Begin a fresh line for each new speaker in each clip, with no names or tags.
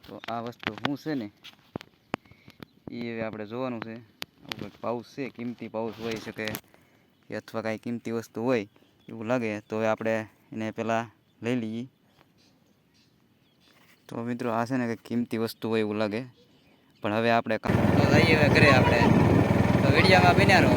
તો આ વસ્તુ શું છે ને એ હવે આપણે જોવાનું છે. કંઈક પાઉચ છે, કિંમતી પાઉચ હોઈ શકે કે અથવા કાંઈ કિંમતી વસ્તુ હોય એવું લાગે તો હવે આપણે એને પહેલાં લઈ લઈએ. તો મિત્રો આ છે ને કંઈક કિંમતી વસ્તુ હોય એવું લાગે, પણ હવે આપણે તો જઈએ હવે ઘરે આપણે. તો વિડીયોમાં બન્યા રહો.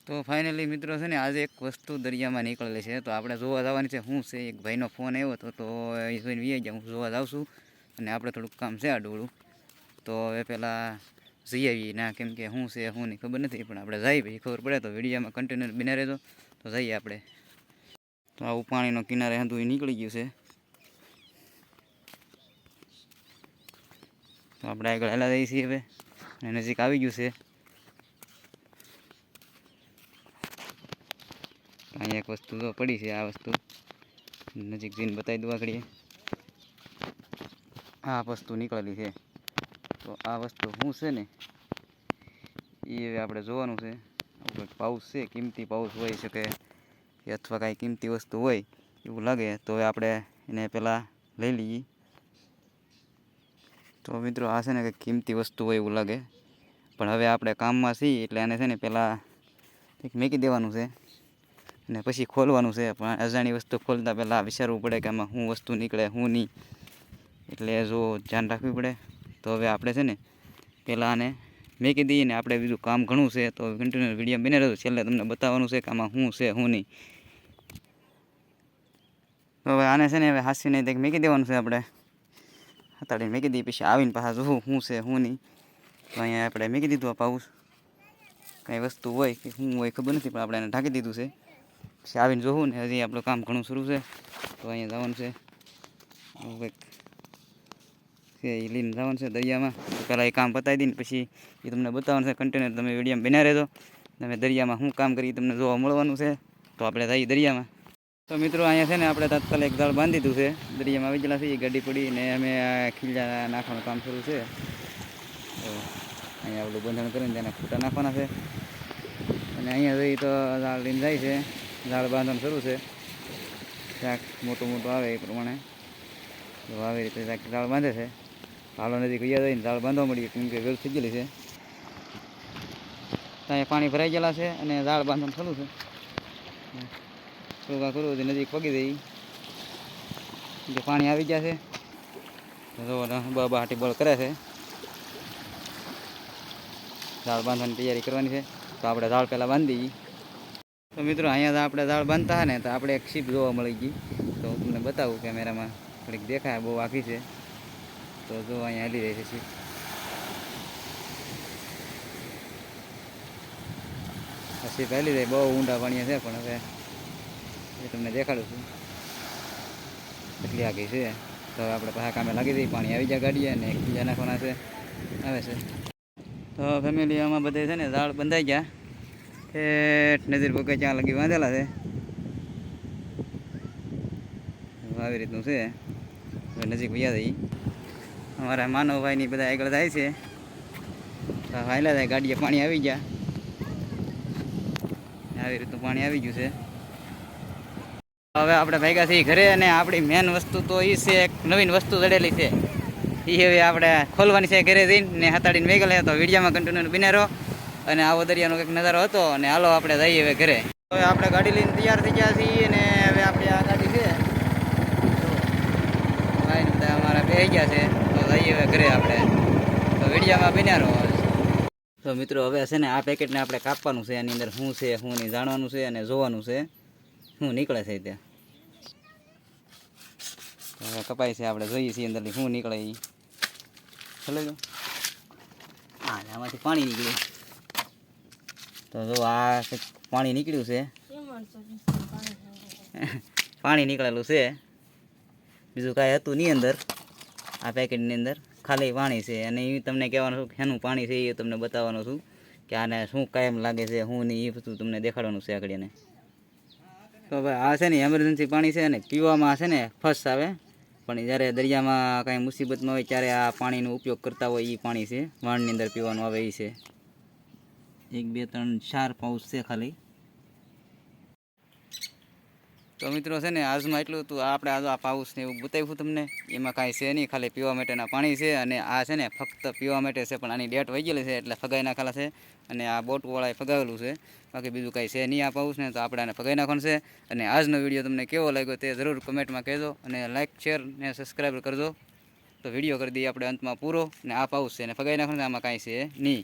તો ફાઇનલી મિત્રો છે ને આજે એક વસ્તુ દરિયામાં નીકળેલી છે, તો આપણે જોવા જવાની છે. શું છે? એક ભાઈનો ફોન આવ્યો હતો, તો એ જોઈને વી ગયા. હું જોવા જાઉં છું અને આપણે થોડુંક કામ છે આડું, તો હવે પહેલાં જઈ આવીએ ના, કેમ કે શું છે શું નહીં ખબર નથી, પણ આપણે જઈએ પછી ખબર પડે. તો વિડીયોમાં કન્ટિન્યુ બિના રહેજો. તો જઈએ આપણે. તો આવું પાણીનો કિનારે હતું એ નીકળી ગયું છે. તો આપણે આગળ હેલા જઈએ છીએ હવે, અને નજીક આવી ગયું છે. અહીંયા એક વસ્તુ તો પડી છે. આ વસ્તુ નજીક જઈને બતાવી દઉં આગળ. આ વસ્તુ નીકળેલી છે. તો આ વસ્તુ શું છે ને એ હવે આપણે જોવાનું છે. કંઈક પાઉચ છે, કિંમતી પાઉચ હોઈ શકે કે અથવા કાંઈ કિંમતી વસ્તુ હોય એવું લાગે તો હવે આપણે એને પહેલાં લઈ લઈએ. તો મિત્રો આ છે ને કંઈક કિંમતી વસ્તુ હોય એવું લાગે, પણ હવે આપણે કામમાં છીએ એટલે આને છે ને પહેલાં કંઈક મૂકી દેવાનું છે અને પછી ખોલવાનું છે. પણ અજાણી વસ્તુ ખોલતા પહેલાં વિચારવું પડે કે આમાં શું વસ્તુ નીકળે શું નહીં, એટલે જો ધ્યાન રાખવું પડે. તો હવે આપણે છે ને પહેલાં આને મૂકી દઈએ ને આપણે બીજું કામ ઘણું છે, તો કન્ટિન્યુ વિડીયો બને રહેજો. છેલ્લે તમને બતાવવાનું છે કે આમાં શું છે શું નહીં. તો હવે આને છે ને હવે હાંસીને કંઈક મૂકી દેવાનું છે. આપણે હતાડીને મૂકી દઈએ, પછી આવીને પાછા જોવું શું છે શું નહીં. તો અહીંયા આપણે મૂકી દીધું આ પાઉચ. કાંઈ વસ્તુ હોય કે શું હોય ખબર નથી, પણ આપણે એને ઢાંકી દીધું છે. પછી આવીને જોવું ને હજી આપણું કામ ઘણું શરૂ છે. તો અહીંયા જવાનું છે, કંઈક છે એ લઈને જવાનું છે દરિયામાં. પહેલાં એ કામ પતાવી દઈને પછી એ તમને બતાવવાનું છે. કન્ટિન્યુ તમે વિડીયોમાં બન્યા રહેજો. તમે દરિયામાં શું કામ કરી તમને જોવા મળવાનું છે. તો આપણે જઈએ દરિયામાં. તો મિત્રો અહીંયા છે ને આપણે તાત્કાલિક જાળ બાંધી દીધું છે. દરિયામાં આવી ગયેલા છે. ગાડી પડી ને અમે ખીલા નાખવાનું કામ શરૂ છે. તો અહીંયા આપણું બંધણ કરીને તેના ખૂટા નાખવાના છે. અને અહીંયા જઈ તો જાળ લઈને જાય છે. જાળ બાંધવાનું શરૂ છે. ક્યાંક મોટું મોટું આવે એ પ્રમાણે તો આવી રીતે ક્યાંક જાળ બાંધે છે. હાલો નદી ગયા જઈને જાળ બાંધવા મળીએ, કેમ કે વેલ થઈ ગયેલી છે. ત્યાં પાણી ભરાઈ ગયેલા છે અને જાળ બાંધવાનું શરૂ છે. થોડુંક કરવું નજીક પગી દઈ જે પાણી આવી ગયા છે. જો બાબા હાટી બળ કરે છે. જાળ બાંધવાની તૈયારી કરવાની છે. તો આપણે જાળ પહેલાં બાંધી દઈએ. તો મિત્રો અહીંયા આપણે જાળ બાંધતા હોય ને તો આપણે એક શીપ જોવા મળી ગઈ. તો હું તમને બતાવું કેમેરામાં થોડીક દેખાય, બહુ આખી છે. તો જો અહીંયા હાલી રહી છે શીપ. આ શીપ હાલી જાય, બહુ ઊંડા પાણી છે, પણ હવે એ તમને દેખાડું છું એટલી આગી છે. તો હવે આપણે પાછા કામે લાગી દઈએ. પાણી આવી જાય ગાડીએ અને ખીજા નાખવાના છે આવે છે. તો ફેમિલી આમાં બધે છે ને જાળ બંધાઈ ગયા. નજર પગે ત્યાં લગી બાંધેલા છે. આવી રીતનું છે. હવે નજીક વયા જઈ. અમારા માનવભાઈની બધા આગળ જાય છે. હાલ્યા જાય ગાડીએ. પાણી આવી ગયા. આવી રીતનું પાણી આવી ગયું છે. હવે આપણે ભેગા થઈ ઘરે, અને આપણી મેન વસ્તુ તો એ છે, એક નવીન વસ્તુ જડેલી છે. એ હવે આપણે ખોલવાની છે ઘરે જઈને ને હતાડીને વેગેલા. તો વિડીયોમાં કન્ટિન્યુ બિના રહો. અને આવો દરિયાનો કંઈક નજારો હતો. અને હાલો આપણે જઈએ હવે ઘરે. હવે આપણે ગાડી લઈને તૈયાર થઈ ગયા છીએ. અને હવે આપણી આ ગાડી છે ભાઈ બધા અમારા બે ગયા છે. તો જઈએ હવે ઘરે આપણે. તો વિડીયોમાં બિના રહો. તો મિત્રો હવે છે ને આ પેકેટને આપણે કાપવાનું છે. એની અંદર શું છે શું નહીં જાણવાનું છે અને જોવાનું છે શું નીકળે છે ત્યાં. હવે કપાય છે, આપણે જોઈએ છીએ અંદરથી શું નીકળે એ. ચલો જો હા, આમાંથી પાણી નીકળ્યું. તો જો આ પાણી નીકળ્યું છે. પાણી નીકળેલું છે, બીજું કાંઈ હતું નહીં અંદર. આ પેકેટની અંદર ખાલી પાણી છે. અને એ તમને કહેવાનું છું કે શેનું પાણી છે એ તમને બતાવવાનું છું કે આને શું કાયમ લાગે છે શું નહીં એ બધું તમને દેખાડવાનું છે આગળ એને. તો ભાઈ આ છે ને એમરજન્સી પાણી છે, અને પીવામાં છે ને ફર્સ્ટ આવે. પણ જ્યારે દરિયામાં કાંઈ મુસીબતમાં હોય ત્યારે આ પાણીનો ઉપયોગ કરતા હોય એ પાણી છે, વાણની અંદર પીવાનું આવે એ છે. 1 2 3 4 પાઉચ છે ખાલી. તો મિત્રો છે ને આજમાં એટલું હતું. આપણે આ પાઉચ ને એવું બતાવ્યું તમને, એમાં કાંઈ છે નહીં, ખાલી પીવા માટેના પાણી છે. અને આ છે ને ફક્ત પીવા માટે છે, પણ આની ડેટ વહી ગયેલી છે એટલે ફગાઈ નાખેલા છે. અને આ બોટવાળાએ ફગાવેલું છે, બાકી બીજું કાંઈ છે નહીં આ પાઉચ ને. તો આપણે આને ફગાઈ નાખવાનું છે. અને આજનો વિડીયો તમને કેવો લાગ્યો તે જરૂર કમેન્ટમાં કહેજો, અને લાઇક શેર ને સબસ્ક્રાઈબ કરજો. તો વિડીયો કરી દઈએ આપણે અંતમાં પૂરો. અને આ પાઉચ છે અને ફગાઈ નાખવાનું, આમાં કાંઈ છે નહીં.